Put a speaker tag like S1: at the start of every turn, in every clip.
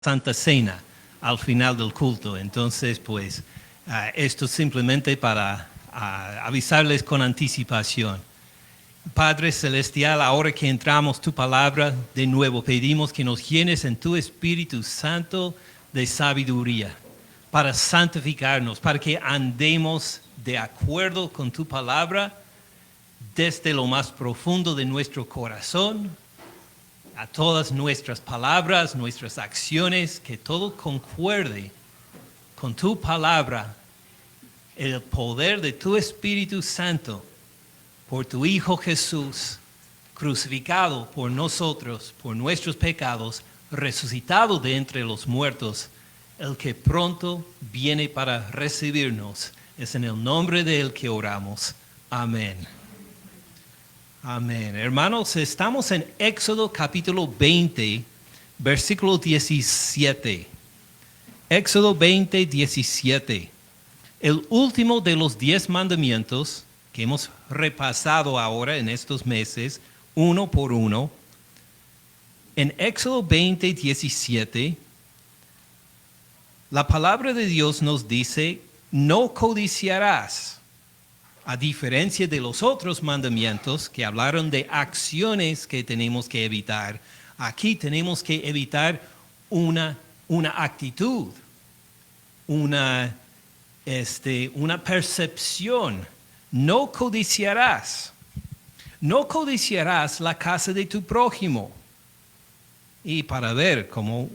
S1: Santa Cena al final del culto. Entonces, pues, esto simplemente para avisarles con anticipación. Padre Celestial, ahora que entramos tu palabra, de nuevo pedimos que nos llenes en tu Espíritu Santo de sabiduría para santificarnos, para que andemos de acuerdo con tu palabra desde lo más profundo de nuestro corazón, a todas nuestras palabras, nuestras acciones, que todo concuerde con tu palabra, el poder de tu Espíritu Santo, por tu Hijo Jesús, crucificado por nosotros, por nuestros pecados, resucitado de entre los muertos, el que pronto viene para recibirnos. Es en el nombre de Él que oramos. Amén. Amén. Hermanos, estamos en Éxodo capítulo 20, versículo 17. Éxodo 20, 17. El último de los 10 mandamientos que hemos repasado ahora en estos meses, uno por uno. En Éxodo 20, 17, la palabra de Dios nos dice, no codiciarás. A diferencia de los otros mandamientos que hablaron de acciones que tenemos que evitar, aquí tenemos que evitar una actitud, una percepción. No codiciarás. No codiciarás la casa de tu prójimo. Y para ver como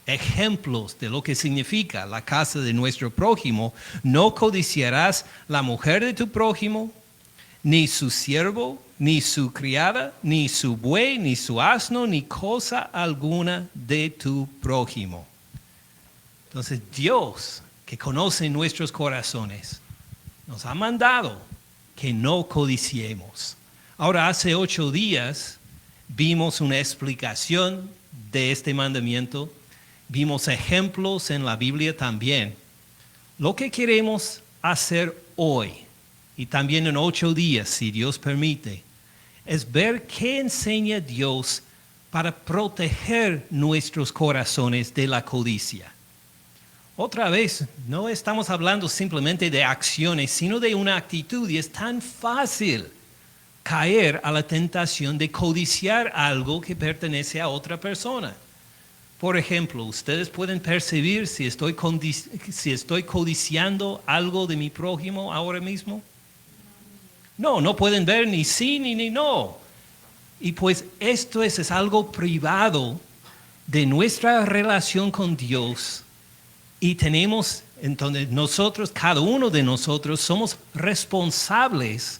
S1: ejemplos de lo que significa la casa de nuestro prójimo, no codiciarás la mujer de tu prójimo, ni su siervo, ni su criada, ni su buey, ni su asno, ni cosa alguna de tu prójimo. Entonces Dios, que conoce nuestros corazones, nos ha mandado que no codiciemos. Ahora, hace 8 días vimos una explicación de este mandamiento. Vimos ejemplos en la Biblia también. Lo que queremos hacer hoy, y también en 8 días, si Dios permite, es ver qué enseña Dios para proteger nuestros corazones de la codicia. Otra vez, no estamos hablando simplemente de acciones, sino de una actitud, y es tan fácil caer a la tentación de codiciar algo que pertenece a otra persona. Por ejemplo, ustedes pueden percibir si estoy codiciando algo de mi prójimo ahora mismo. No pueden ver ni sí ni no. Y pues esto es algo privado de nuestra relación con Dios. Y tenemos, entonces nosotros, cada uno de nosotros, somos responsables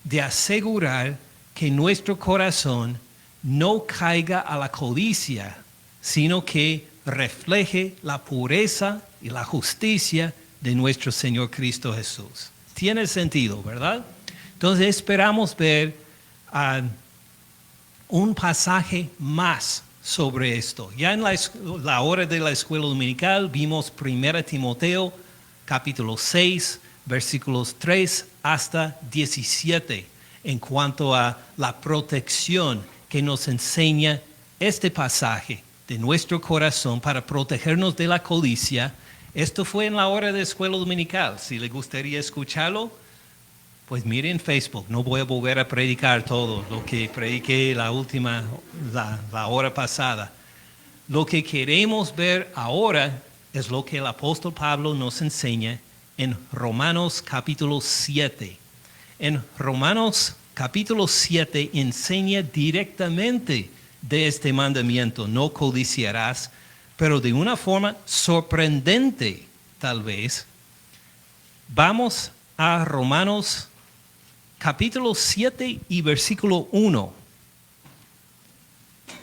S1: de asegurar que nuestro corazón no caiga a la codicia, sino que refleje la pureza y la justicia de nuestro Señor Cristo Jesús. Tiene sentido, ¿verdad? Entonces esperamos ver un pasaje más sobre esto. Ya en la hora de la escuela dominical vimos 1 Timoteo capítulo 6, versículos 3 hasta 17, en cuanto a la protección que nos enseña este pasaje de nuestro corazón para protegernos de la codicia. Esto fue en la hora de escuela dominical. Si le gustaría escucharlo, pues mire en Facebook. No voy a volver a predicar todo lo que prediqué la hora pasada. Lo que queremos ver ahora es lo que el apóstol Pablo nos enseña en Romanos capítulo 7. En Romanos capítulo 7 enseña directamente de este mandamiento, no codiciarás, pero de una forma sorprendente, tal vez. Vamos a Romanos capítulo 7 y versículo 1.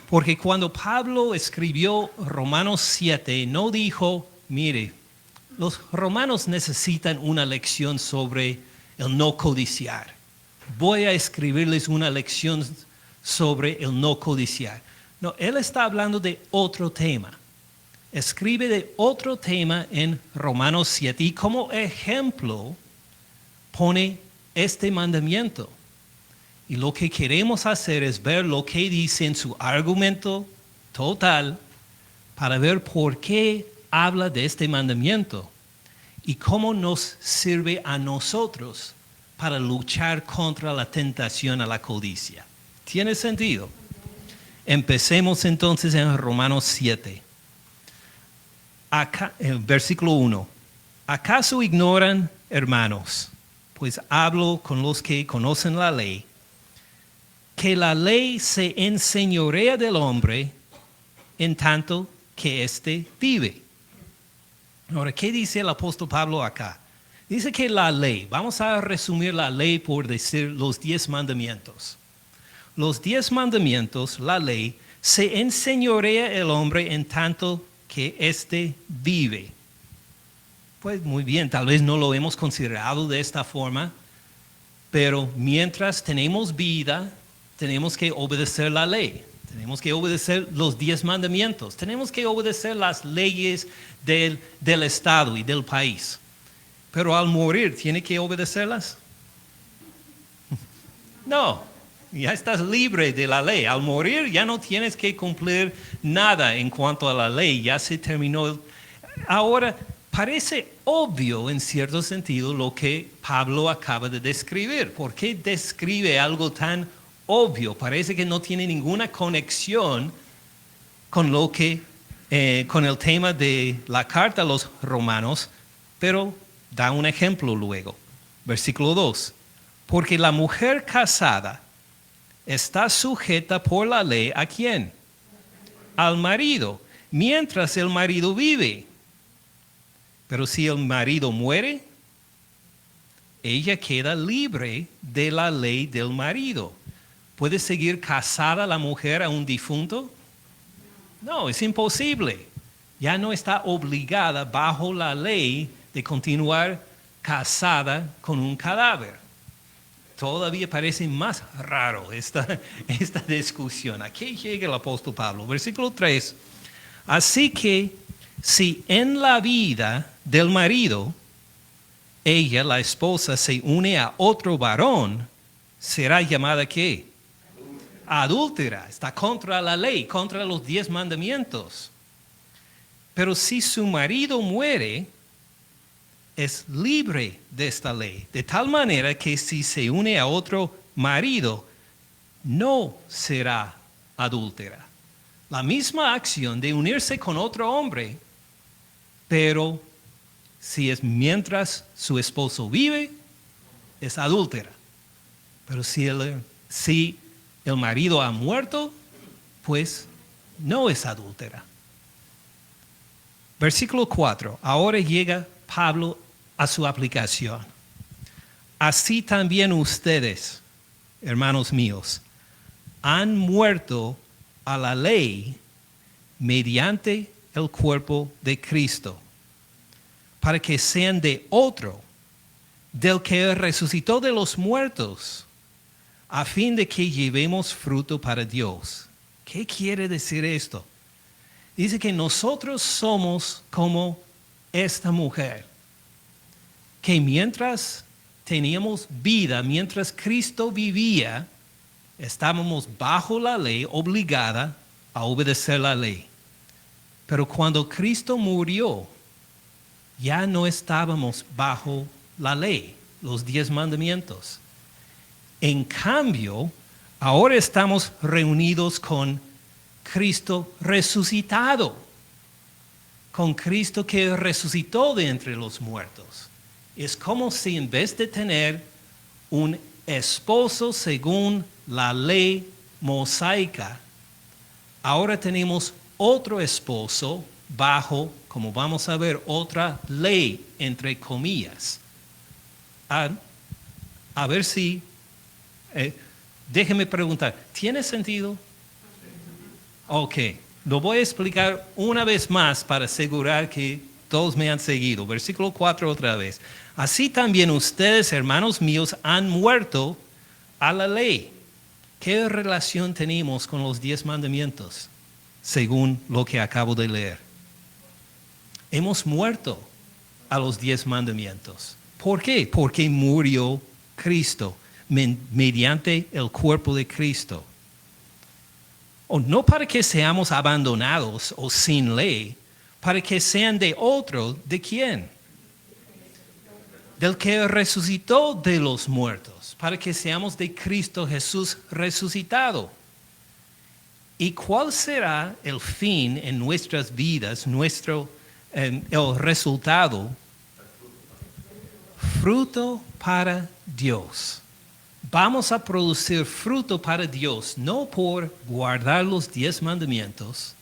S1: Porque cuando Pablo escribió Romanos 7, no dijo, mire, los romanos necesitan una lección sobre el no codiciar. Voy a escribirles una lección sobre el no codiciar. No, él está hablando de otro tema. Escribe de otro tema en Romanos 7 y como ejemplo pone este mandamiento. Y lo que queremos hacer es ver lo que dice en su argumento total para ver por qué habla de este mandamiento y cómo nos sirve a nosotros para luchar contra la tentación a la codicia. ¿Tiene sentido? Empecemos entonces en Romanos 7. Acá, versículo 1. ¿Acaso ignoran, hermanos? Pues hablo con los que conocen la ley, que la ley se enseñorea del hombre en tanto que éste vive. Ahora, ¿qué dice el apóstol Pablo acá? Dice que la ley, vamos a resumir la ley por decir los 10 mandamientos. Los 10 mandamientos, la ley, se enseñorea el hombre en tanto que éste vive. Pues muy bien, tal vez no lo hemos considerado de esta forma, pero mientras tenemos vida, tenemos que obedecer la ley. Tenemos que obedecer los 10 mandamientos. Tenemos que obedecer las leyes del Estado y del país. Pero al morir, ¿tiene que obedecerlas? No, ya estás libre de la ley. Al morir ya no tienes que cumplir nada en cuanto a la ley. Ya se terminó. Ahora, parece obvio en cierto sentido lo que Pablo acaba de describir. ¿Por qué describe algo tan obvio? Parece que no tiene ninguna conexión con con el tema de la carta a los romanos, pero da un ejemplo luego. Versículo 2. Porque la mujer casada está sujeta por la ley ¿a quién? Al marido, mientras el marido vive. Pero si el marido muere, ella queda libre de la ley del marido. ¿Puede seguir casada la mujer a un difunto? No, es imposible. Ya no está obligada bajo la ley de continuar casada con un cadáver. Todavía parece más raro esta discusión. Aquí llega el apóstol Pablo. Versículo 3. Así que si en la vida del marido ella, la esposa, se une a otro varón, será llamada ¿qué? Adúltera. Está contra la ley, contra los 10 mandamientos. Pero si su marido muere, es libre de esta ley, de tal manera que si se une a otro marido, no será adúltera. La misma acción de unirse con otro hombre, pero si es mientras su esposo vive, es adúltera. Pero si el marido ha muerto, pues no es adúltera. Versículo 4. Ahora llega Pablo a su aplicación. Así también ustedes, hermanos míos, han muerto a la ley mediante el cuerpo de Cristo, para que sean de otro, del que resucitó de los muertos, a fin de que llevemos fruto para Dios. ¿Qué quiere decir esto? Dice que nosotros somos como esta mujer, que mientras teníamos vida, mientras Cristo vivía, estábamos bajo la ley, obligada a obedecer la ley. Pero cuando Cristo murió, ya no estábamos bajo la ley, los 10 mandamientos. En cambio, ahora estamos reunidos con Cristo resucitado, con Cristo que resucitó de entre los muertos. Es como si en vez de tener un esposo según la ley mosaica, ahora tenemos otro esposo bajo, como vamos a ver, otra ley, entre comillas. A ver si, déjeme preguntar, ¿tiene sentido? Ok, lo voy a explicar una vez más para asegurar que todos me han seguido. Versículo 4 otra vez. Así también ustedes, hermanos míos, han muerto a la ley. ¿Qué relación tenemos con los 10 mandamientos? Según lo que acabo de leer. Hemos muerto a los 10 mandamientos. ¿Por qué? Porque murió Cristo mediante el cuerpo de Cristo. o no para que seamos abandonados o sin ley, para que sean de otro, ¿de quién? Del que resucitó de los muertos, para que seamos de Cristo Jesús resucitado. ¿Y cuál será el fin en nuestras vidas, el resultado? Fruto para Dios. Vamos a producir fruto para Dios, no por guardar los 10 mandamientos,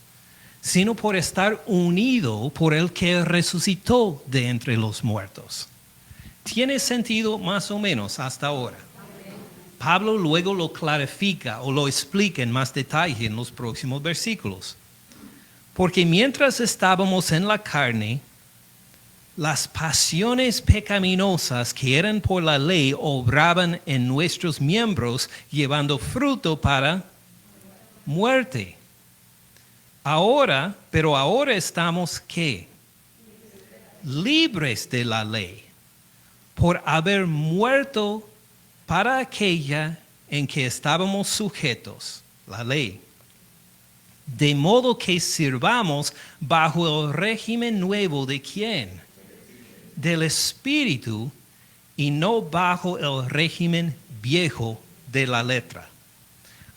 S1: sino por estar unido por el que resucitó de entre los muertos. ¿Tiene sentido más o menos hasta ahora? Pablo luego lo clarifica o lo explica en más detalle en los próximos versículos. Porque mientras estábamos en la carne, las pasiones pecaminosas que eran por la ley obraban en nuestros miembros, llevando fruto para muerte. Pero ahora estamos, ¿qué? Libres de la ley, por haber muerto para aquella en que estábamos sujetos, la ley. De modo que sirvamos bajo el régimen nuevo ¿de quién? Del Espíritu, y no bajo el régimen viejo de la letra.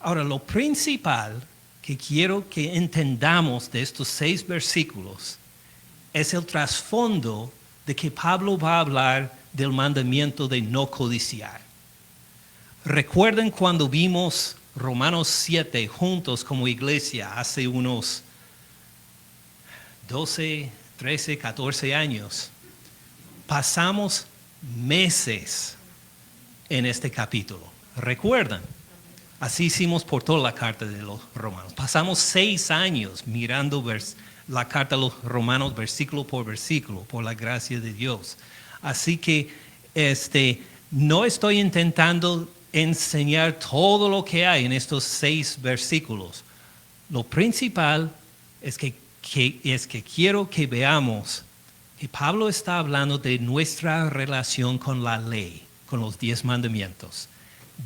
S1: Ahora, lo principal que quiero que entendamos de estos 6 versículos es el trasfondo de que Pablo va a hablar del mandamiento de no codiciar. Recuerden cuando vimos Romanos 7 juntos como iglesia hace unos 12, 13, 14 años. Pasamos meses en este capítulo. ¿Recuerdan? Así hicimos por toda la carta de los Romanos. Pasamos 6 años mirando la carta de los Romanos versículo por versículo, por la gracia de Dios. Así que no estoy intentando enseñar todo lo que hay en estos 6 versículos. Lo principal es que quiero que veamos que Pablo está hablando de nuestra relación con la ley, con los 10 mandamientos.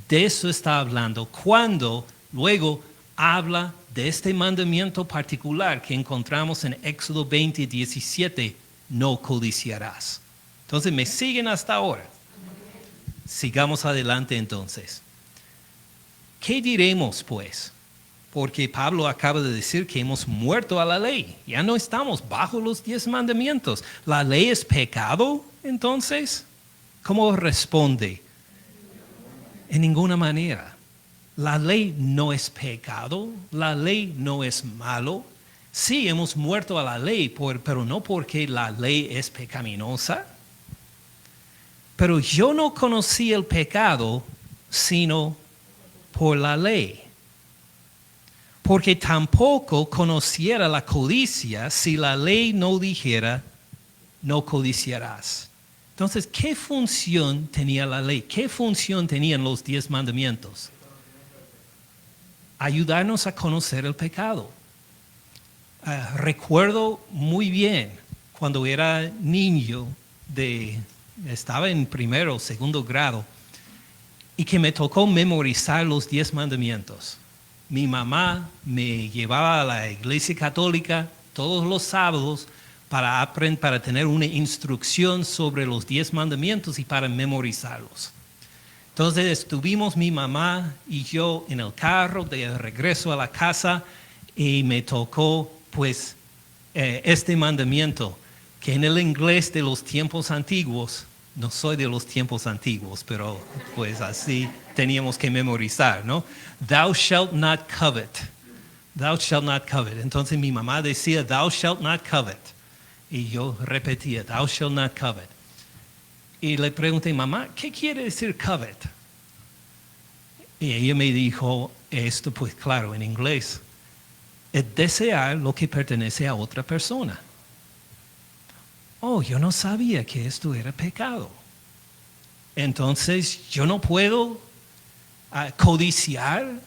S1: De eso está hablando cuando luego habla de este mandamiento particular que encontramos en Éxodo 20, 17, no codiciarás. Entonces, ¿me siguen hasta ahora? Sigamos adelante entonces. ¿Qué diremos pues? Porque Pablo acaba de decir que hemos muerto a la ley. Ya no estamos bajo los 10 mandamientos. ¿La ley es pecado entonces? ¿Cómo responde? En ninguna manera. La ley no es pecado. La ley no es malo. Sí, hemos muerto a la ley, pero no porque la ley es pecaminosa. Pero yo no conocí el pecado sino por la ley. Porque tampoco conociera la codicia si la ley no dijera, no codiciarás. Entonces, ¿qué función tenía la ley? ¿Qué función tenían los 10 mandamientos? Ayudarnos a conocer el pecado. Recuerdo muy bien cuando era niño, estaba en primero o segundo grado, y que me tocó memorizar los 10 mandamientos. Mi mamá me llevaba a la iglesia católica todos los sábados para tener una instrucción sobre los 10 mandamientos y para memorizarlos. Entonces estuvimos mi mamá y yo en el carro de regreso a la casa y me tocó pues este mandamiento que en el inglés de los tiempos antiguos, no soy de los tiempos antiguos, pero pues así teníamos que memorizar, ¿no? Thou shalt not covet. Thou shalt not covet. Entonces mi mamá decía, thou shalt not covet. Y yo repetía, thou shalt not covet. Y le pregunté, mamá, ¿qué quiere decir covet? Y ella me dijo, esto pues claro, en inglés, es desear lo que pertenece a otra persona. Oh, yo no sabía que esto era pecado. Entonces, yo no puedo codiciar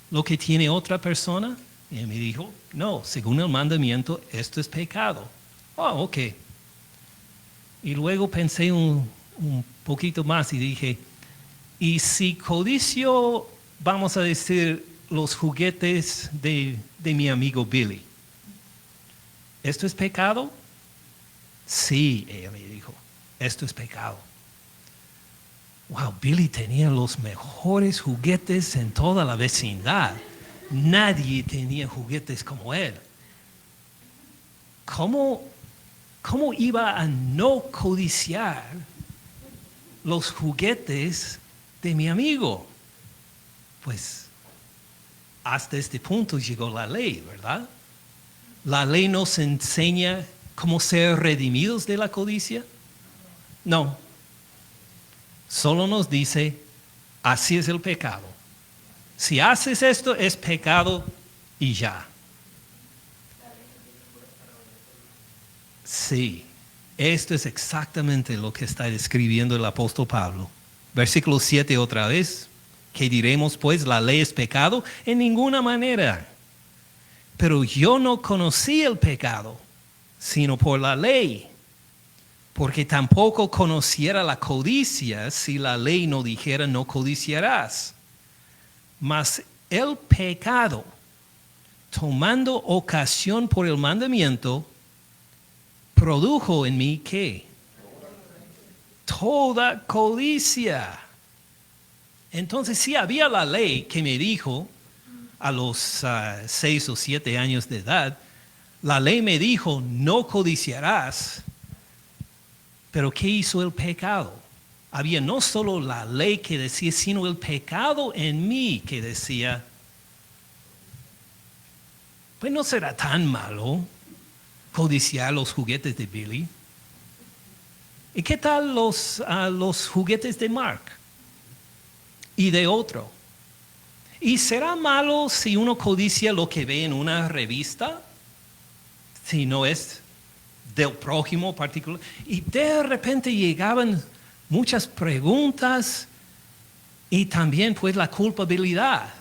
S1: lo que tiene otra persona. Y él me dijo, no, según el mandamiento, esto es pecado. Oh, ok. Y luego pensé un poquito más y dije, y si codicio, vamos a decir, los juguetes de mi amigo Billy. ¿Esto es pecado? Sí, ella me dijo, esto es pecado. Wow, Billy tenía los mejores juguetes en toda la vecindad. Nadie tenía juguetes como él. ¿Cómo iba a no codiciar los juguetes de mi amigo? Pues hasta este punto llegó la ley, ¿verdad? ¿La ley nos enseña cómo ser redimidos de la codicia? No. Solo nos dice, así es el pecado. Si haces esto, es pecado y ya. Sí, esto es exactamente lo que está describiendo el apóstol Pablo. Versículo 7 otra vez. ¿Qué diremos pues? ¿La ley es pecado? En ninguna manera. Pero yo no conocí el pecado, sino por la ley. Porque tampoco conociera la codicia si la ley no dijera no codiciarás. Mas el pecado, tomando ocasión por el mandamiento, produjo en mí ¿qué? Toda codicia. Entonces sí había la ley que me dijo a los 6 o 7 años de edad, la ley me dijo no codiciarás. Pero ¿qué hizo el pecado? Había no solo la ley que decía, sino el pecado en mí que decía, pues no será tan malo codiciar los juguetes de Billy. ¿Y qué tal los juguetes de Mark y de otro? ¿Y será malo si uno codicia lo que ve en una revista? Si no es del prójimo particular. Y de repente llegaban muchas preguntas y también pues la culpabilidad.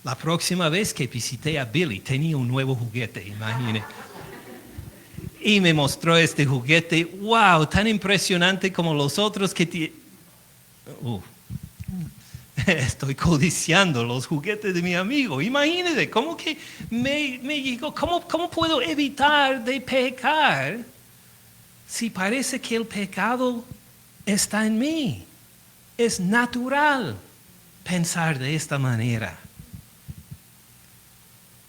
S1: La próxima vez que visité a Billy tenía un nuevo juguete, imagine. Y me mostró este juguete, wow, tan impresionante como los otros que estoy codiciando los juguetes de mi amigo. Imagínese, ¿cómo que me llegó? ¿Cómo puedo evitar de pecar si parece que el pecado está en mí? Es natural pensar de esta manera.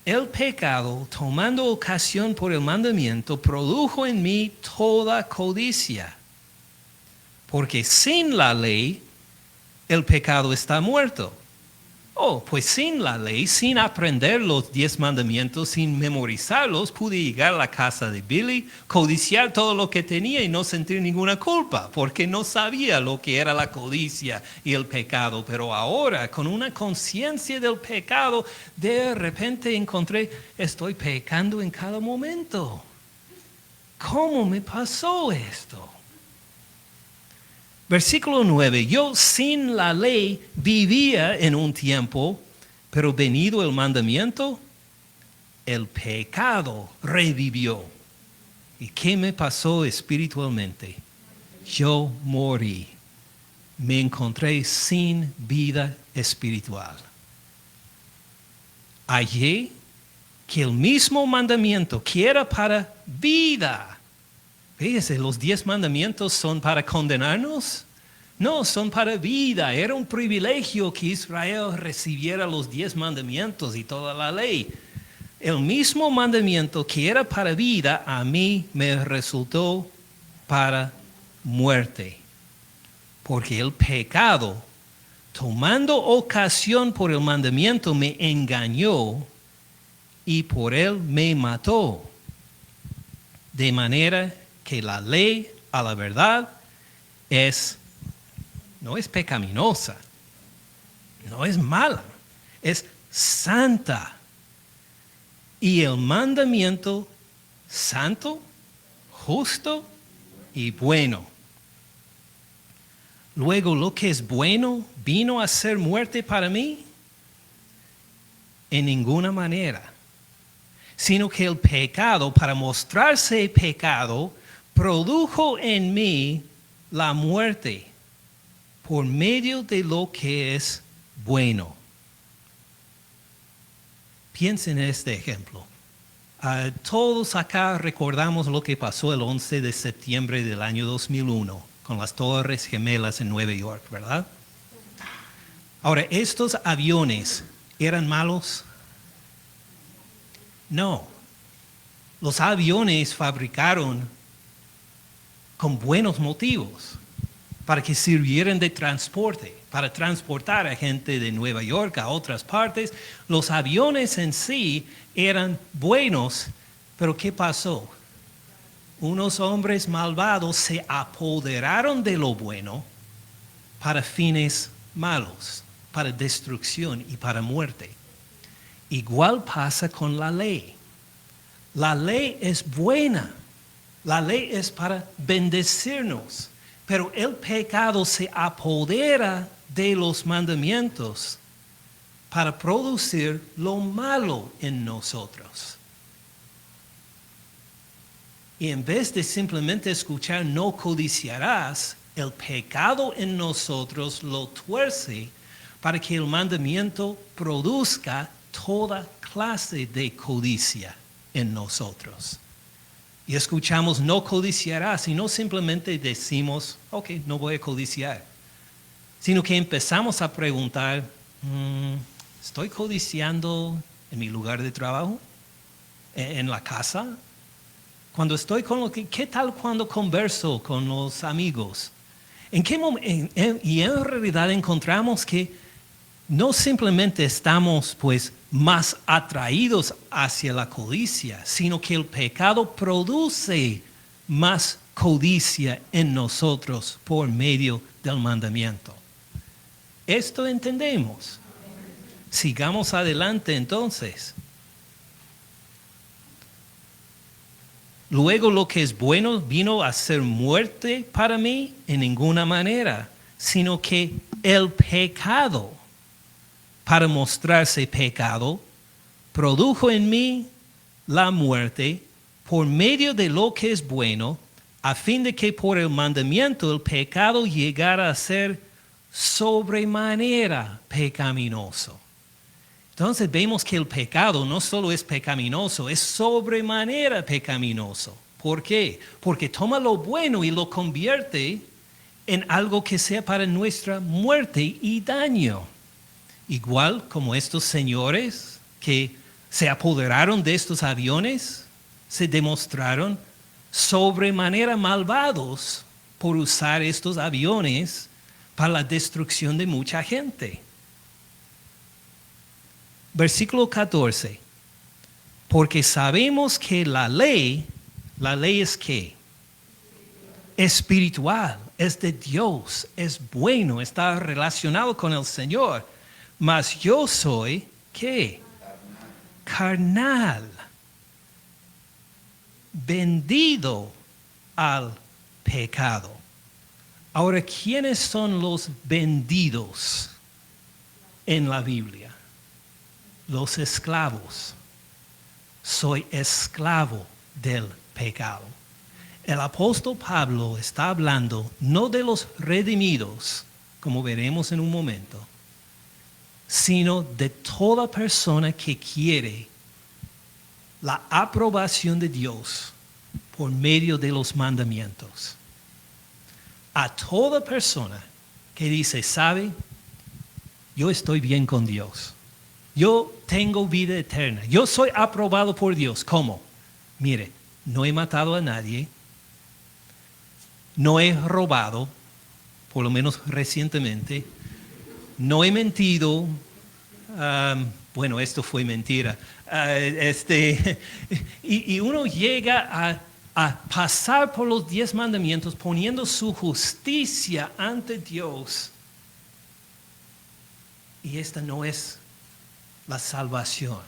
S1: El pecado, tomando ocasión por el mandamiento, produjo en mí toda codicia. Porque sin la ley, el pecado está muerto. Pues sin la ley, sin aprender los 10 mandamientos, sin memorizarlos, pude llegar a la casa de Billy, codiciar todo lo que tenía y no sentir ninguna culpa, porque no sabía lo que era la codicia y el pecado. Pero ahora, con una conciencia del pecado, de repente encontré, estoy pecando en cada momento. ¿Cómo me pasó esto? Versículo 9, yo sin la ley vivía en un tiempo, pero venido el mandamiento, el pecado revivió. ¿Y qué me pasó espiritualmente? Yo morí. Me encontré sin vida espiritual. Hallé que el mismo mandamiento que era para vida. Fíjese, los 10 mandamientos son para condenarnos. No, son para vida. Era un privilegio que Israel recibiera los 10 mandamientos y toda la ley. El mismo mandamiento que era para vida, a mí me resultó para muerte. Porque el pecado, tomando ocasión por el mandamiento, me engañó y por él me mató. De manera que la ley a la verdad no es pecaminosa, no es mala, es santa. Y el mandamiento santo, justo y bueno. Luego, lo que es bueno vino a ser muerte para mí en ninguna manera, sino que el pecado, para mostrarse pecado, produjo en mí la muerte por medio de lo que es bueno. Piensen en este ejemplo. Todos acá recordamos lo que pasó el 11 de septiembre del año 2001 con las Torres Gemelas en Nueva York, ¿verdad? Ahora, ¿estos aviones eran malos? No. Los aviones fabricaron con buenos motivos para que sirvieran de transporte, para transportar a gente de Nueva York a otras partes. Los aviones en sí eran buenos, pero ¿qué pasó? Unos hombres malvados se apoderaron de lo bueno para fines malos, para destrucción y para muerte. Igual pasa con la ley. La ley es buena, la ley es para bendecirnos, pero el pecado se apodera de los mandamientos para producir lo malo en nosotros. Y en vez de simplemente escuchar no codiciarás, el pecado en nosotros lo tuerce para que el mandamiento produzca toda clase de codicia en nosotros. Y escuchamos no codiciarás y no simplemente decimos, ok, no voy a codiciar, sino que empezamos a preguntar, ¿estoy codiciando en mi lugar de trabajo? ¿En la casa? Cuando estoy con lo que, ¿qué tal cuando converso con los amigos? Y en realidad encontramos que no simplemente estamos pues más atraídos hacia la codicia, sino que el pecado produce más codicia en nosotros por medio del mandamiento. Esto entendemos. Sigamos adelante entonces. Luego lo que es bueno vino a ser muerte para mí en ninguna manera, sino que el pecado, para mostrarse pecado, produjo en mí la muerte por medio de lo que es bueno, a fin de que por el mandamiento el pecado llegara a ser sobremanera pecaminoso. Entonces vemos que el pecado no solo es pecaminoso, es sobremanera pecaminoso. ¿Por qué? Porque toma lo bueno y lo convierte en algo que sea para nuestra muerte y daño. Igual como estos señores que se apoderaron de estos aviones, se demostraron sobremanera malvados por usar estos aviones para la destrucción de mucha gente. Versículo 14. Porque sabemos que la ley es ¿qué? Espiritual, es de Dios, es bueno, está relacionado con el Señor. Mas yo soy, ¿qué? Carnal. Vendido al pecado. Ahora, ¿quiénes son los vendidos en la Biblia? Los esclavos. Soy esclavo del pecado. El apóstol Pablo está hablando no de los redimidos, como veremos en un momento, sino de toda persona que quiere la aprobación de Dios por medio de los mandamientos. A toda persona que dice, ¿sabe? Yo estoy bien con Dios. Yo tengo vida eterna. Yo soy aprobado por Dios. ¿Cómo? Mire, no he matado a nadie. No he robado, por lo menos recientemente. No he mentido. Bueno, esto fue mentira. Y uno llega a pasar por los 10 mandamientos poniendo su justicia ante Dios. Y esta no es la salvación.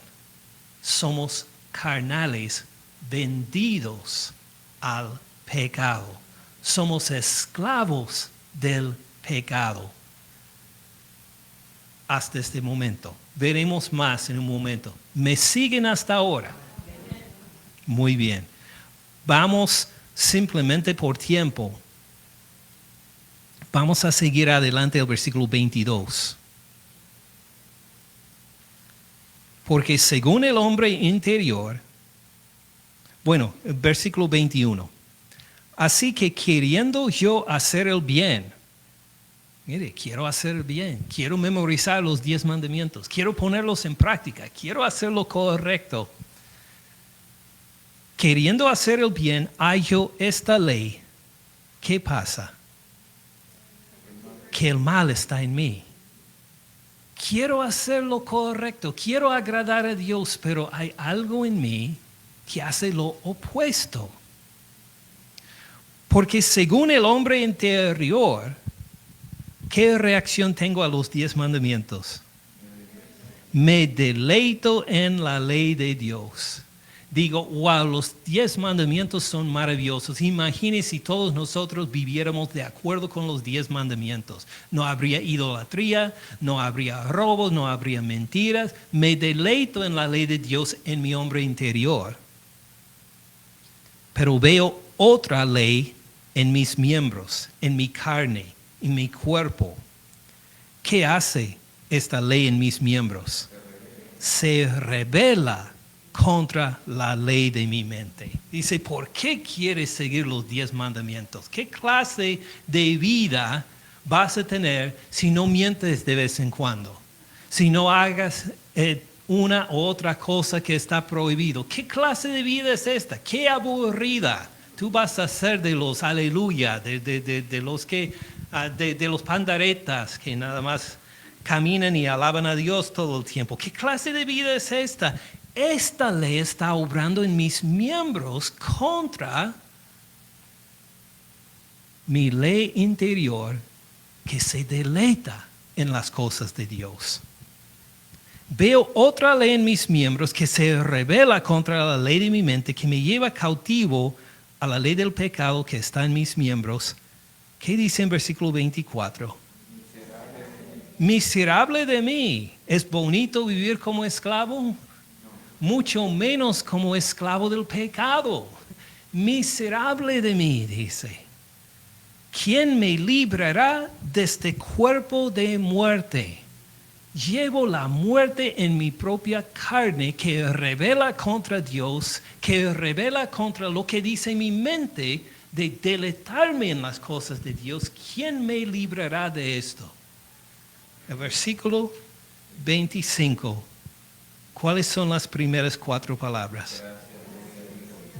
S1: Somos carnales vendidos al pecado. Somos esclavos del pecado. Hasta este momento. Veremos más en un momento. ¿Me siguen hasta ahora? Muy bien. Vamos simplemente por tiempo. Vamos a seguir adelante al versículo 22. Porque según el hombre interior, bueno, versículo 21. Así que queriendo yo hacer el bien, mire, quiero hacer el bien, quiero memorizar los 10 mandamientos, quiero ponerlos en práctica, quiero hacer lo correcto. Queriendo hacer el bien, hallo esta ley. ¿Qué pasa? Que el mal está en mí. Quiero hacer lo correcto, quiero agradar a Dios, pero hay algo en mí que hace lo opuesto. Porque según el hombre interior, ¿qué reacción tengo a los 10 mandamientos? Me deleito en la ley de Dios. Digo, wow, los 10 mandamientos son maravillosos. Imagínense si todos nosotros viviéramos de acuerdo con los 10 mandamientos. No habría idolatría, no habría robos, no habría mentiras. Me deleito en la ley de Dios en mi hombre interior. Pero veo otra ley en mis miembros, en mi carne, en mi cuerpo. ¿Qué hace esta ley en mis miembros? Se rebela contra la ley de mi mente. Dice, ¿por qué quieres seguir los 10 mandamientos? ¿Qué clase de vida vas a tener si no mientes de vez en cuando? Si no hagas una u otra cosa que está prohibido. ¿Qué clase de vida es esta? ¡Qué aburrida! Tú vas a ser de los aleluya, de los que, de los pandaretas que nada más caminan y alaban a Dios todo el tiempo. ¿Qué clase de vida es esta? Esta ley está obrando en mis miembros contra mi ley interior que se deleita en las cosas de Dios. Veo otra ley en mis miembros que se rebela contra la ley de mi mente, que me lleva cautivo a la ley del pecado que está en mis miembros. ¿Qué dice en versículo 24? Miserable de mí. ¿Es bonito vivir como esclavo? Mucho menos como esclavo del pecado. Miserable de mí, dice. ¿Quién me librará de este cuerpo de muerte? Llevo la muerte en mi propia carne que revela contra Dios, que revela contra lo que dice mi mente de deleitarme en las cosas de Dios. ¿Quién me librará de esto? El versículo 25. ¿Cuáles son las primeras 4 palabras?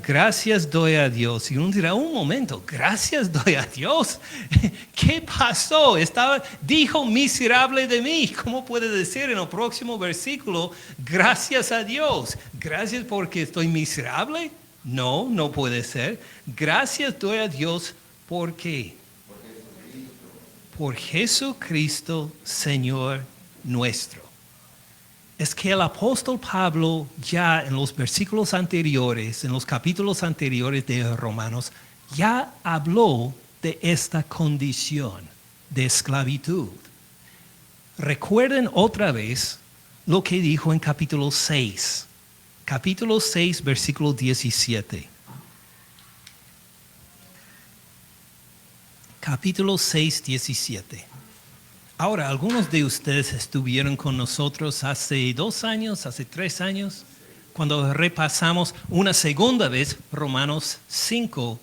S1: Gracias doy a Dios. Y uno dirá, un momento, gracias doy a Dios. ¿Qué pasó? Dijo miserable de mí. ¿Cómo puede decir en el próximo versículo, gracias a Dios? ¿Gracias porque estoy miserable? No, no puede ser. Gracias doy a Dios, ¿por qué? Por Jesucristo, Señor nuestro. Es que el apóstol Pablo ya en los versículos anteriores, en los capítulos anteriores de Romanos, ya habló de esta condición de esclavitud. Recuerden otra vez lo que dijo en capítulo 6. Capítulo 6, versículo 17. Capítulo 6, 17. Ahora, algunos de ustedes estuvieron con nosotros hace 2 años, hace 3 años, cuando repasamos una segunda vez Romanos 5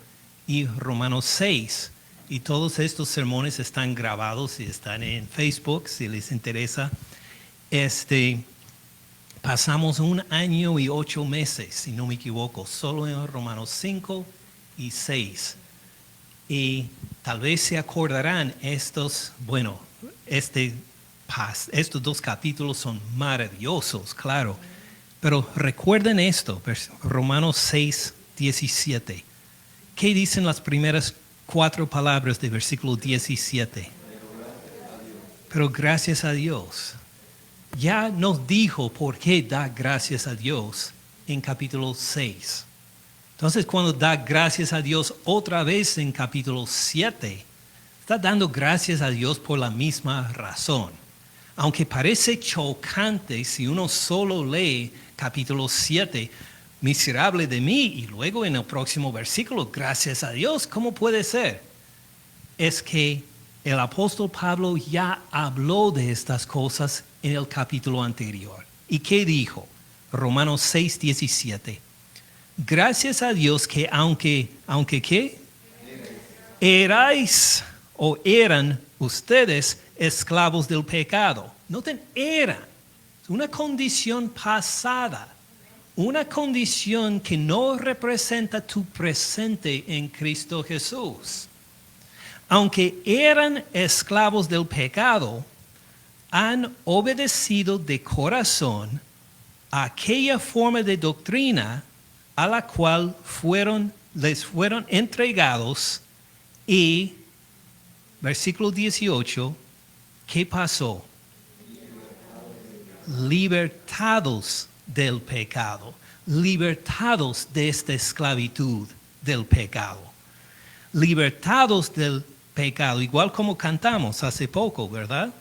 S1: y Romanos 6. Y todos estos sermones están grabados y están en Facebook, si les interesa. Pasamos 1 año y 8 meses, si no me equivoco, solo en Romanos 5 y 6. Y tal vez se acordarán estos 2 capítulos son maravillosos, claro. Pero recuerden esto, Romanos 6, 17. ¿Qué dicen las primeras 4 palabras del versículo 17? Pero gracias a Dios. Ya nos dijo por qué da gracias a Dios en capítulo 6. Entonces, cuando da gracias a Dios otra vez en capítulo 7, está dando gracias a Dios por la misma razón. Aunque parece chocante si uno solo lee capítulo 7, miserable de mí, y luego en el próximo versículo, gracias a Dios, ¿cómo puede ser? Es que el apóstol Pablo ya habló de estas cosas en el capítulo anterior. ¿Y qué dijo? Romanos 6:17. Gracias a Dios que aunque ¿qué? Erais o eran ustedes esclavos del pecado. Noten, eran. Una condición pasada. Una condición que no representa tu presente en Cristo Jesús. Aunque eran esclavos del pecado, han obedecido de corazón a aquella forma de doctrina a la cual les fueron entregados y, versículo 18, ¿qué pasó? Libertados del pecado, libertados de esta esclavitud del pecado, libertados del pecado, igual como cantamos hace poco, ¿verdad?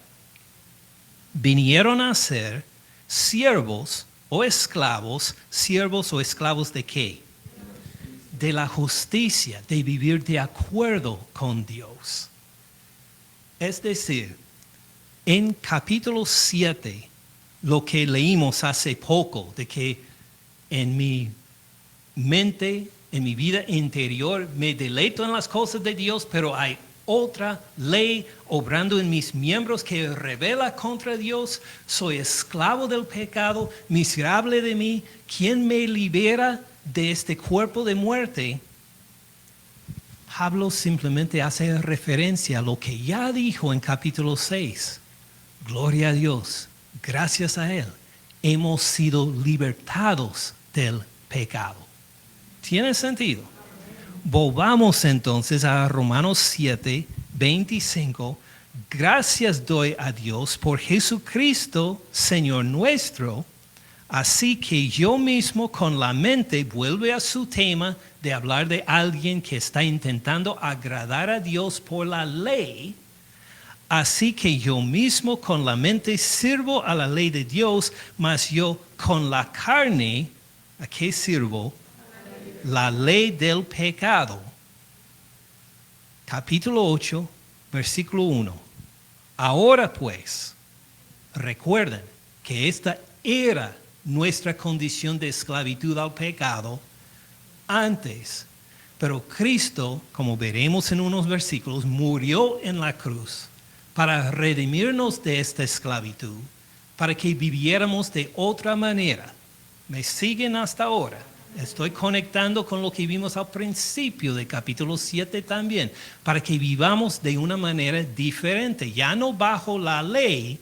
S1: Vinieron a ser siervos o esclavos de qué? De la justicia, de vivir de acuerdo con Dios. Es decir, en capítulo 7, lo que leímos hace poco, de que en mi mente, en mi vida interior, me deleito en las cosas de Dios, pero hay otra ley obrando en mis miembros que revela contra Dios. Soy esclavo del pecado, miserable de mí. ¿Quién me libera de este cuerpo de muerte? Pablo simplemente hace referencia a lo que ya dijo en capítulo 6. Gloria a Dios, gracias a Él, hemos sido libertados del pecado. ¿Tiene sentido? Volvamos entonces a Romanos 7, 25. Gracias doy a Dios por Jesucristo, Señor nuestro. Así que yo mismo con la mente vuelve a su tema de hablar de alguien que está intentando agradar a Dios por la ley. Así que yo mismo con la mente sirvo a la ley de Dios, mas yo con la carne, ¿a qué sirvo? La ley del pecado. Capítulo 8, versículo 1. Ahora pues, recuerden que esta era nuestra condición de esclavitud al pecado antes. Pero Cristo, como veremos en unos versículos, murió en la cruz para redimirnos de esta esclavitud, para que viviéramos de otra manera. ¿Me siguen hasta ahora? Estoy conectando con lo que vimos al principio de capítulo 7 también, para que vivamos de una manera diferente, ya no bajo la ley,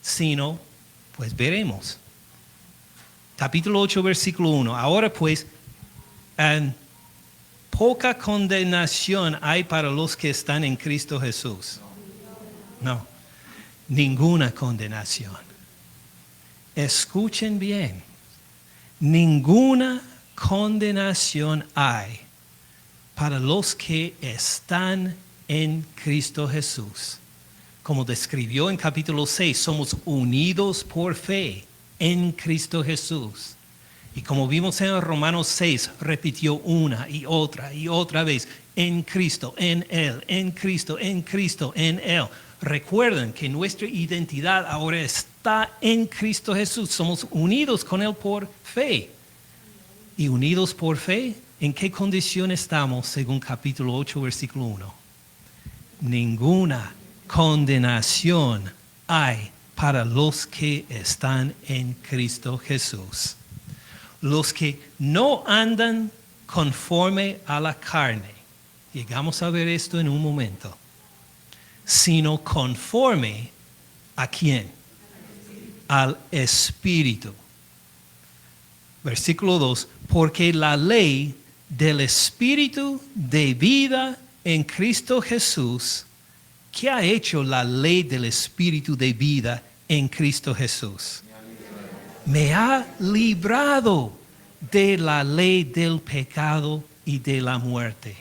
S1: sino, pues veremos. Capítulo 8, versículo 1. Ahora pues, poca condenación hay para los que están en Cristo Jesús. No, ninguna condenación. Escuchen bien, ninguna condenación hay para los que están en Cristo Jesús. Como describió en capítulo 6, somos unidos por fe en Cristo Jesús. Y como vimos en Romanos 6, repitió una y otra vez, en Cristo, en Él, en Cristo, en Cristo, en Él. Recuerden que nuestra identidad ahora está en Cristo Jesús. Somos unidos con Él por fe. Y unidos por fe, ¿en qué condición estamos según capítulo 8, versículo 1? Ninguna condenación hay para los que están en Cristo Jesús. Los que no andan conforme a la carne. Llegamos a ver esto en un momento. Sino conforme ¿a quién? Al Espíritu. Versículo 2. Porque la ley del Espíritu de vida en Cristo Jesús, ¿qué ha hecho la ley del Espíritu de vida en Cristo Jesús? Me ha librado de la ley del pecado y de la muerte.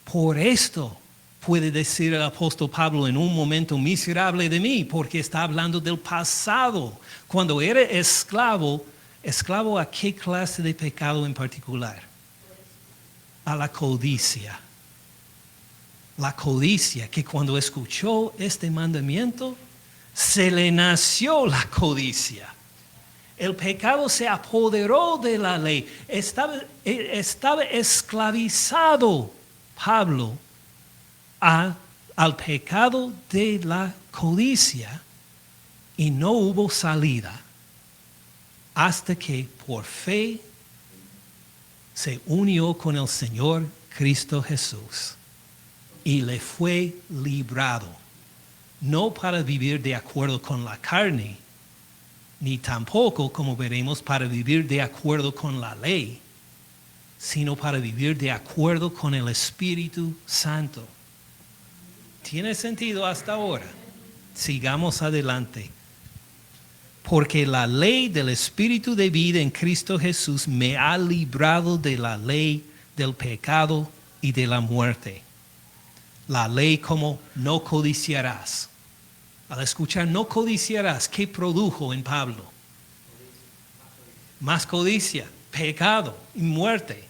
S1: Por esto puede decir el apóstol Pablo en un momento miserable de mí, porque está hablando del pasado. Cuando era esclavo, ¿esclavo a qué clase de pecado en particular? A la codicia. La codicia, que cuando escuchó este mandamiento, se le nació la codicia. El pecado se apoderó de la ley. Estaba esclavizado Pablo al pecado de la codicia y no hubo salida hasta que por fe se unió con el Señor Cristo Jesús y le fue librado, no para vivir de acuerdo con la carne, ni tampoco, como veremos, para vivir de acuerdo con la ley, sino para vivir de acuerdo con el Espíritu Santo. ¿Tiene sentido hasta ahora? Sigamos adelante. Porque la ley del Espíritu de vida en Cristo Jesús me ha librado de la ley del pecado y de la muerte. La ley como no codiciarás. Al escuchar no codiciarás, ¿qué produjo en Pablo? Más codicia, pecado y muerte.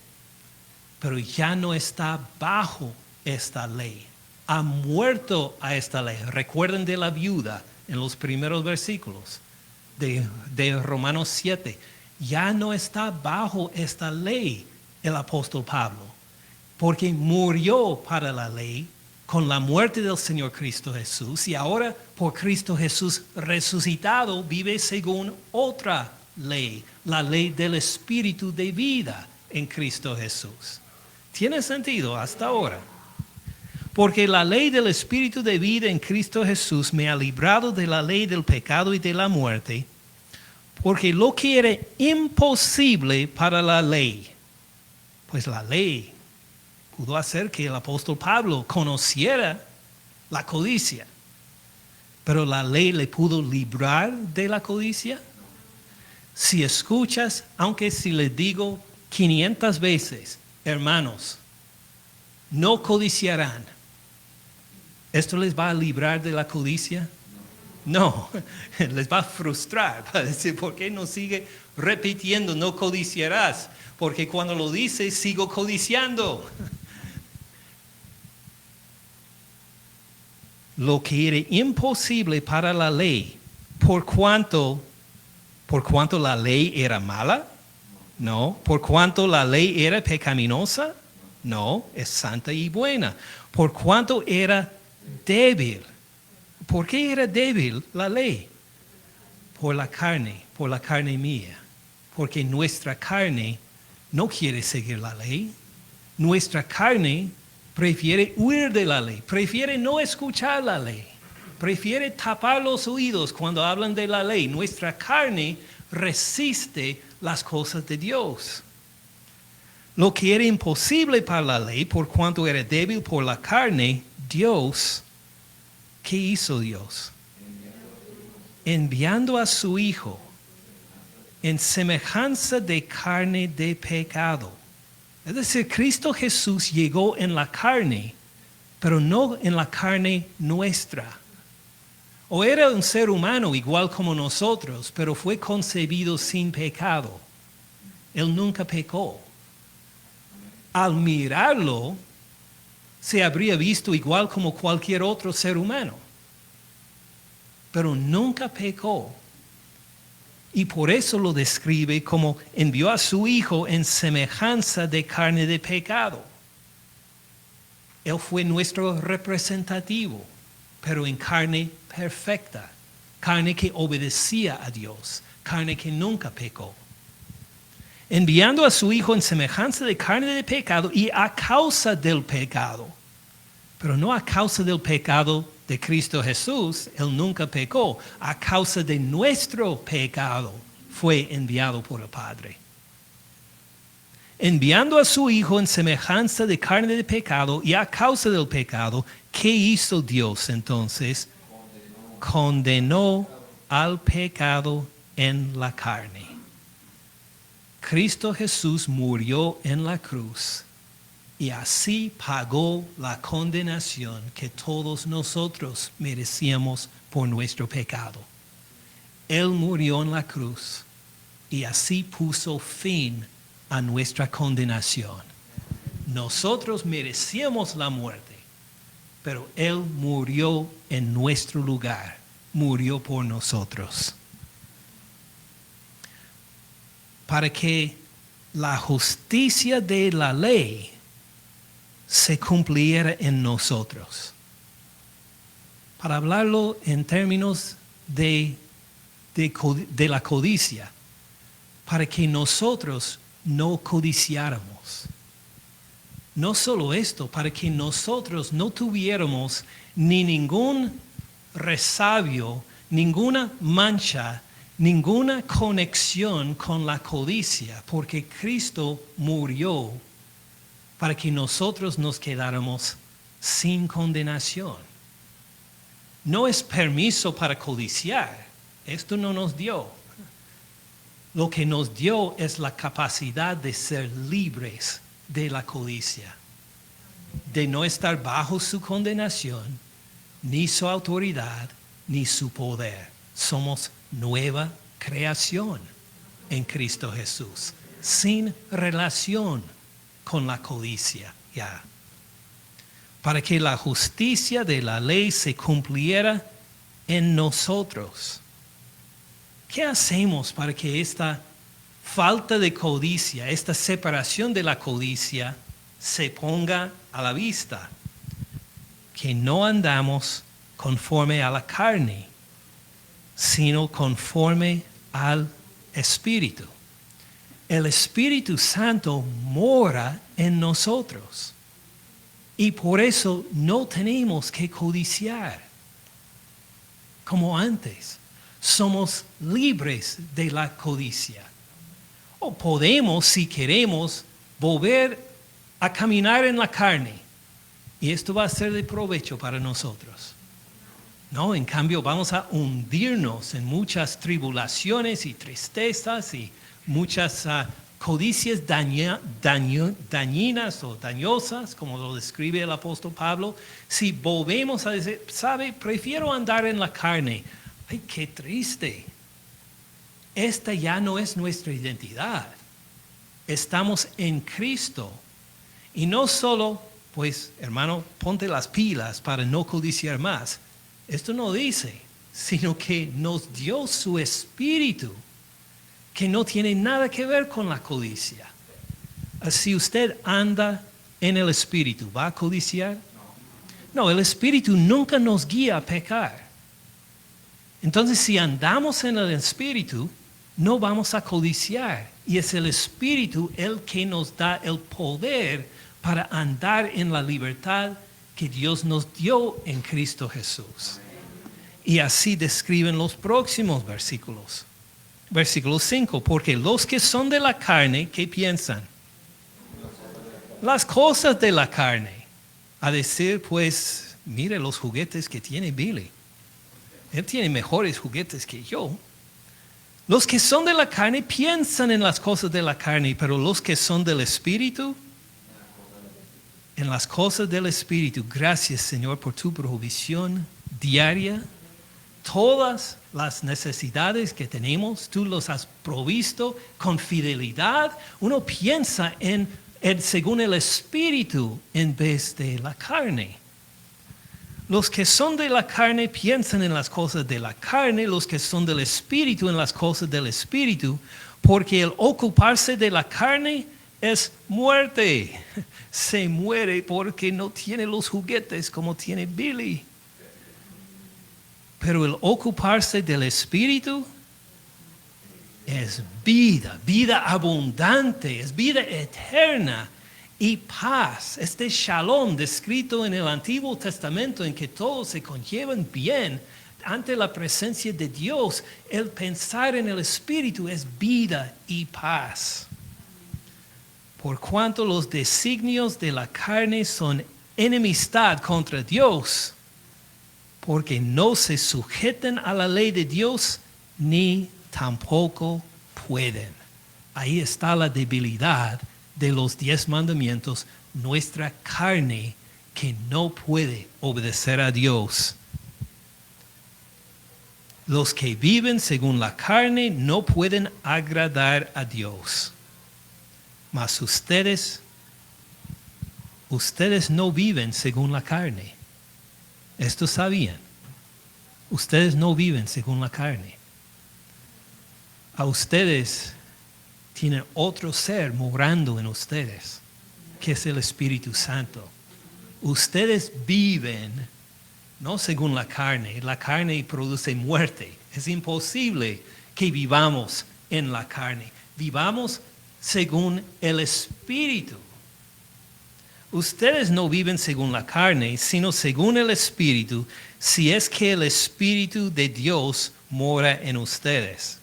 S1: Pero ya no está bajo esta ley. Ha muerto a esta ley. Recuerden de la viuda en los primeros versículos de Romanos 7. Ya no está bajo esta ley el apóstol Pablo, porque murió para la ley con la muerte del Señor Cristo Jesús, y ahora por Cristo Jesús resucitado vive según otra ley, la ley del Espíritu de vida en Cristo Jesús. ¿Tiene sentido hasta ahora? Porque la ley del Espíritu de vida en Cristo Jesús me ha librado de la ley del pecado y de la muerte, porque lo que era imposible para la ley, pues la ley pudo hacer que el apóstol Pablo conociera la codicia, pero la ley le pudo librar de la codicia. Si escuchas, aunque si les digo 500 veces, hermanos, no codiciarán, ¿esto les va a librar de la codicia? No, les va a frustrar, va a decir, ¿por qué no sigue repitiendo no codiciarás? Porque cuando lo dice, sigo codiciando. Lo que era imposible para la ley, por cuanto la ley era mala, no. Por cuanto la ley era pecaminosa, no, es santa y buena. Por cuanto era débil. ¿Por qué era débil la ley? Por la carne mía. Porque nuestra carne no quiere seguir la ley. Nuestra carne prefiere huir de la ley, prefiere no escuchar la ley, prefiere tapar los oídos cuando hablan de la ley. Nuestra carne resiste las cosas de Dios. Lo que era imposible para la ley, por cuanto era débil por la carne, Dios, ¿qué hizo Dios? Enviando a su Hijo en semejanza de carne de pecado. Es decir, Cristo Jesús llegó en la carne, pero no en la carne nuestra. O era un ser humano igual como nosotros, pero fue concebido sin pecado. Él nunca pecó. Al mirarlo, se habría visto igual como cualquier otro ser humano, pero nunca pecó. Y por eso lo describe como envió a su Hijo en semejanza de carne de pecado. Él fue nuestro representativo, pero en carne perfecta, carne que obedecía a Dios, carne que nunca pecó. Enviando a su Hijo en semejanza de carne de pecado y a causa del pecado, pero no a causa del pecado de Cristo Jesús, Él nunca pecó. A causa de nuestro pecado fue enviado por el Padre. Enviando a su Hijo en semejanza de carne de pecado y a causa del pecado, ¿qué hizo Dios entonces? Condenó al pecado en la carne. Cristo Jesús murió en la cruz y así pagó la condenación que todos nosotros merecíamos por nuestro pecado. Él murió en la cruz y así puso fin a nuestra condenación. Nosotros merecíamos la muerte, pero Él murió en nuestro lugar, murió por nosotros. para que la justicia de la ley se cumpliera en nosotros. Para hablarlo en términos de la codicia, para que nosotros no codiciáramos. No solo esto, para que nosotros no tuviéramos ni ningún resabio, ninguna mancha, ninguna conexión con la codicia, porque Cristo murió para que nosotros nos quedáramos sin condenación. No es permiso para codiciar, esto no nos dio. Lo que nos dio es la capacidad de ser libres de la codicia, de no estar bajo su condenación, ni su autoridad, ni su poder. Somos nueva creación en Cristo Jesús, sin relación con la codicia ya. Para que la justicia de la ley se cumpliera en nosotros. ¿Qué hacemos para que esta falta de codicia, esta separación de la codicia se ponga a la vista? Que no andamos conforme a la carne, sino conforme al Espíritu. El Espíritu Santo mora en nosotros y por eso no tenemos que codiciar como antes. Somos libres de la codicia. O podemos, si queremos, volver a caminar en la carne. Y esto va a ser de provecho para nosotros. No, en cambio vamos a hundirnos en muchas tribulaciones y tristezas y muchas codicias dañinas o dañosas, como lo describe el apóstol Pablo. Si volvemos a decir, ¿sabe? Prefiero andar en la carne. ¡Ay, qué triste! Esta ya no es nuestra identidad. Estamos en Cristo. Y no solo, pues, hermano, ponte las pilas para no codiciar más. Esto no dice, sino que nos dio su Espíritu, que no tiene nada que ver con la codicia. Si usted anda en el Espíritu, ¿va a codiciar? No, el Espíritu nunca nos guía a pecar. Entonces, si andamos en el Espíritu, no vamos a codiciar. Y es el Espíritu el que nos da el poder para andar en la libertad que Dios nos dio en Cristo Jesús. Y así describen los próximos versículos. Versículo 5, porque los que son de la carne, ¿qué piensan? Las cosas de la carne. A decir, pues, mire los juguetes que tiene Billy. Él tiene mejores juguetes que yo. Los que son de la carne piensan en las cosas de la carne, pero los que son del Espíritu, en las cosas del Espíritu. Gracias, Señor, por tu provisión diaria. Todas las necesidades que tenemos, tú los has provisto con fidelidad. Uno piensa según el Espíritu en vez de la carne. Los que son de la carne piensan en las cosas de la carne, los que son del Espíritu en las cosas del Espíritu, porque el ocuparse de la carne es muerte. Se muere porque no tiene los juguetes como tiene Billy. Pero el ocuparse del Espíritu es vida, vida abundante, es vida eterna y paz. Este shalom descrito en el Antiguo Testamento en que todos se conllevan bien ante la presencia de Dios, el pensar en el Espíritu es vida y paz. Por cuanto los designios de la carne son enemistad contra Dios, porque no se sujetan a la ley de Dios, ni tampoco pueden. Ahí está la debilidad de los 10 mandamientos, nuestra carne que no puede obedecer a Dios. Los que viven según la carne no pueden agradar a Dios. Mas ustedes no viven según la carne. Esto sabían. Ustedes no viven según la carne. A ustedes tienen otro ser morando en ustedes, que es el Espíritu Santo. Ustedes viven, no según la carne produce muerte. Es imposible que vivamos en la carne. Vivamos según el Espíritu. Ustedes no viven según la carne, sino según el Espíritu, si es que el Espíritu de Dios mora en ustedes.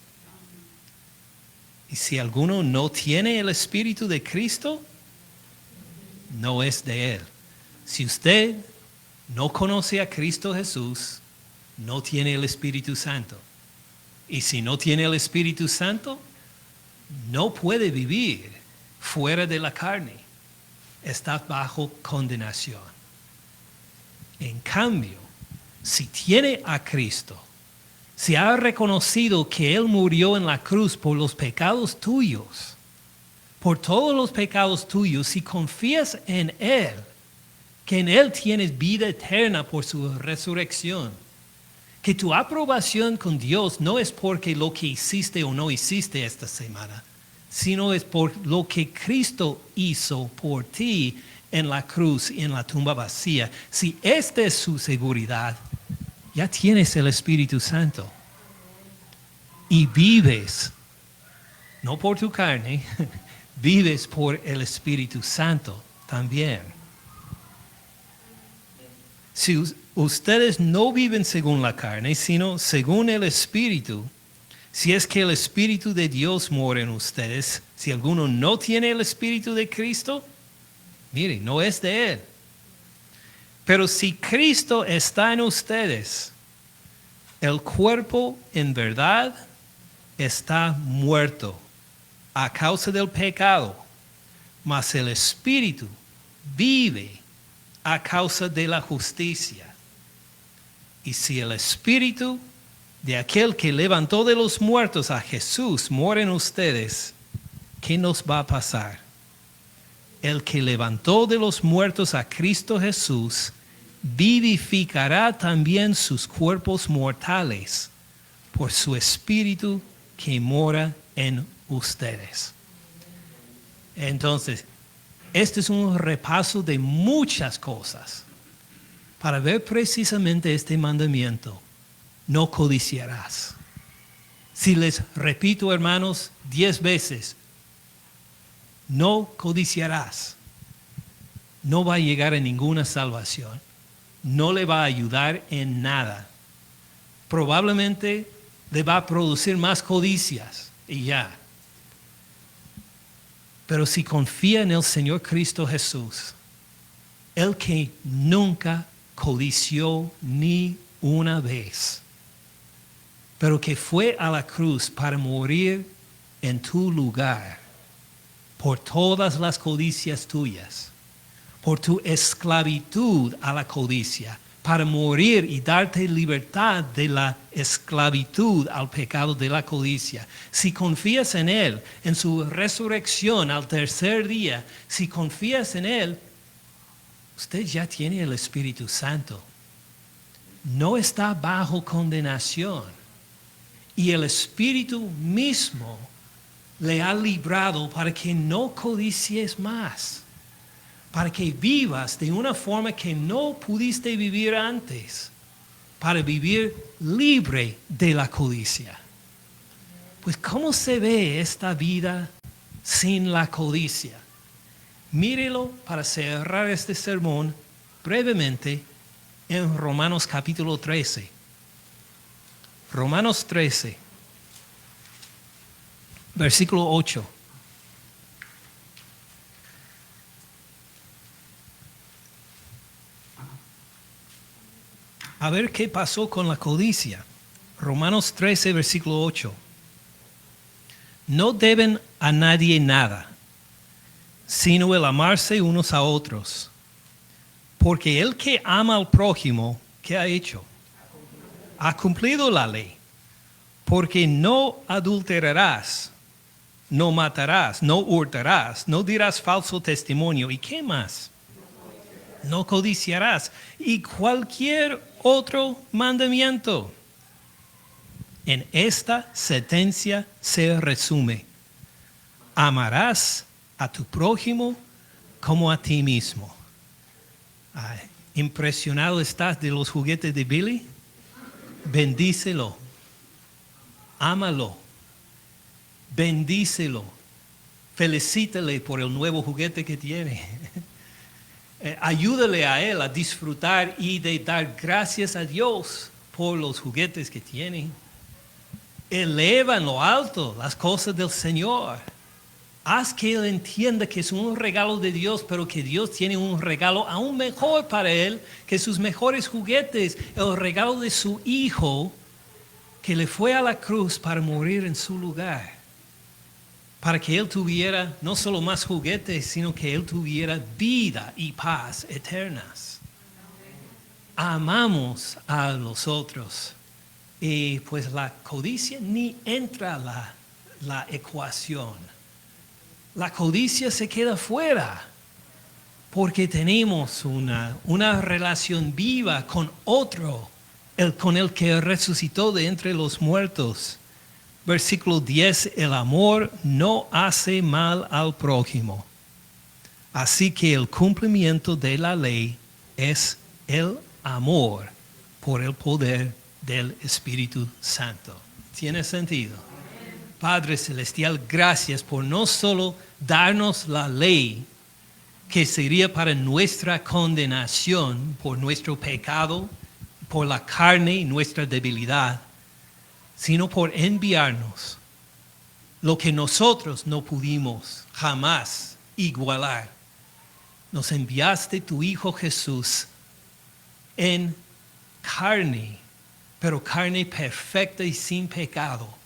S1: Y si alguno no tiene el Espíritu de Cristo, no es de Él. Si usted no conoce a Cristo Jesús, no tiene el Espíritu Santo. Y si no tiene el Espíritu Santo, no puede vivir fuera de la carne. Está bajo condenación. En cambio, si tiene a Cristo, si ha reconocido que Él murió en la cruz por los pecados tuyos, por todos los pecados tuyos, si confías en Él, que en Él tienes vida eterna por su resurrección, que tu aprobación con Dios no es porque lo que hiciste o no hiciste esta semana, sino es por lo que Cristo hizo por ti en la cruz y en la tumba vacía. Si esta es su seguridad, ya tienes el Espíritu Santo. Y vives, no por tu carne, vives por el Espíritu Santo también. Si ustedes no viven según la carne, sino según el Espíritu, si es que el Espíritu de Dios mora en ustedes, si alguno no tiene el Espíritu de Cristo, mire, no es de Él. Pero si Cristo está en ustedes, el cuerpo en verdad está muerto a causa del pecado, mas el Espíritu vive a causa de la justicia. Y si el Espíritu de aquel que levantó de los muertos a Jesús mora en ustedes, ¿qué nos va a pasar? El que levantó de los muertos a Cristo Jesús vivificará también sus cuerpos mortales por su Espíritu que mora en ustedes. Entonces, este es un repaso de muchas cosas para ver precisamente este mandamiento. No codiciarás. Si les repito, hermanos, 10 veces, no codiciarás, no va a llegar a ninguna salvación. No le va a ayudar en nada. Probablemente le va a producir más codicias y ya. Pero si confía en el Señor Cristo Jesús, el que nunca codició ni una vez, pero que fue a la cruz para morir en tu lugar, por todas las codicias tuyas, por tu esclavitud a la codicia, para morir y darte libertad de la esclavitud al pecado de la codicia. Si confías en Él, en su resurrección al tercer día, si confías en Él, usted ya tiene el Espíritu Santo. No está bajo condenación. Y el Espíritu mismo le ha librado para que no codicies más, para que vivas de una forma que no pudiste vivir antes, para vivir libre de la codicia. Pues, ¿cómo se ve esta vida sin la codicia? Mírelo para cerrar este sermón brevemente en Romanos capítulo 13. Romanos 13, versículo 8. A ver qué pasó con la codicia. Romanos 13, versículo 8. No deben a nadie nada, sino el amarse unos a otros. Porque el que ama al prójimo, ¿qué ha hecho? Ha cumplido la ley. Porque no adulterarás, no matarás, no hurtarás, no dirás falso testimonio. ¿Y qué más? No codiciarás. Y cualquier otro mandamiento. En esta sentencia se resume: Amarás a tu prójimo como a ti mismo. Ay, ¿impresionado estás de los juguetes de Billy? Bendícelo. Ámalo. Bendícelo. Felicítale por el nuevo juguete que tiene. Ayúdale a él a disfrutar y de dar gracias a Dios por los juguetes que tiene. Eleva en lo alto las cosas del Señor. Haz que él entienda que es un regalo de Dios, pero que Dios tiene un regalo aún mejor para él que sus mejores juguetes, el regalo de su Hijo que le fue a la cruz para morir en su lugar, para que él tuviera no solo más juguetes, sino que él tuviera vida y paz eternas. Amamos a los otros y pues la codicia ni entra a la ecuación. La codicia se queda fuera porque tenemos una relación viva con otro, con el que resucitó de entre los muertos. Versículo 10, el amor no hace mal al prójimo. Así que el cumplimiento de la ley es el amor por el poder del Espíritu Santo. ¿Tiene sentido? Padre Celestial, gracias por no solo darnos la ley que sería para nuestra condenación por nuestro pecado, por la carne y nuestra debilidad, sino por enviarnos lo que nosotros no pudimos jamás igualar. Nos enviaste tu Hijo Jesús en carne, pero carne perfecta y sin pecado,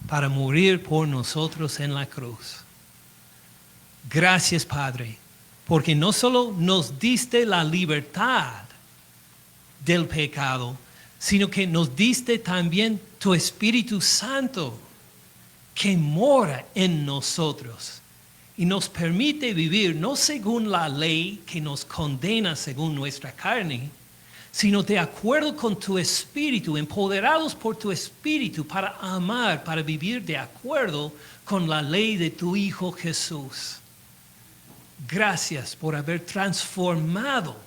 S1: para morir por nosotros en la cruz. Gracias, Padre, porque no solo nos diste la libertad del pecado, sino que nos diste también tu Espíritu Santo que mora en nosotros y nos permite vivir no según la ley que nos condena según nuestra carne, sino de acuerdo con tu Espíritu, empoderados por tu Espíritu para amar, para vivir de acuerdo con la ley de tu Hijo Jesús. Gracias por haber transformado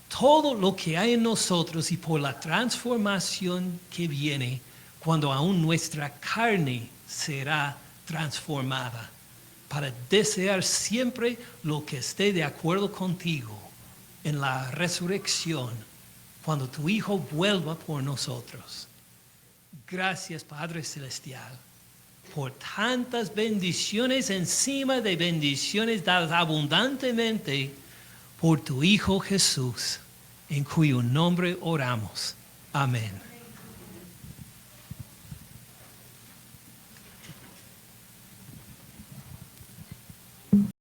S1: todo lo que hay en nosotros y por la transformación que viene cuando aún nuestra carne será transformada para desear siempre lo que esté de acuerdo contigo en la resurrección cuando tu Hijo vuelva por nosotros. Gracias, Padre Celestial, por tantas bendiciones encima de bendiciones dadas abundantemente por tu Hijo Jesús, en cuyo nombre oramos. Amén.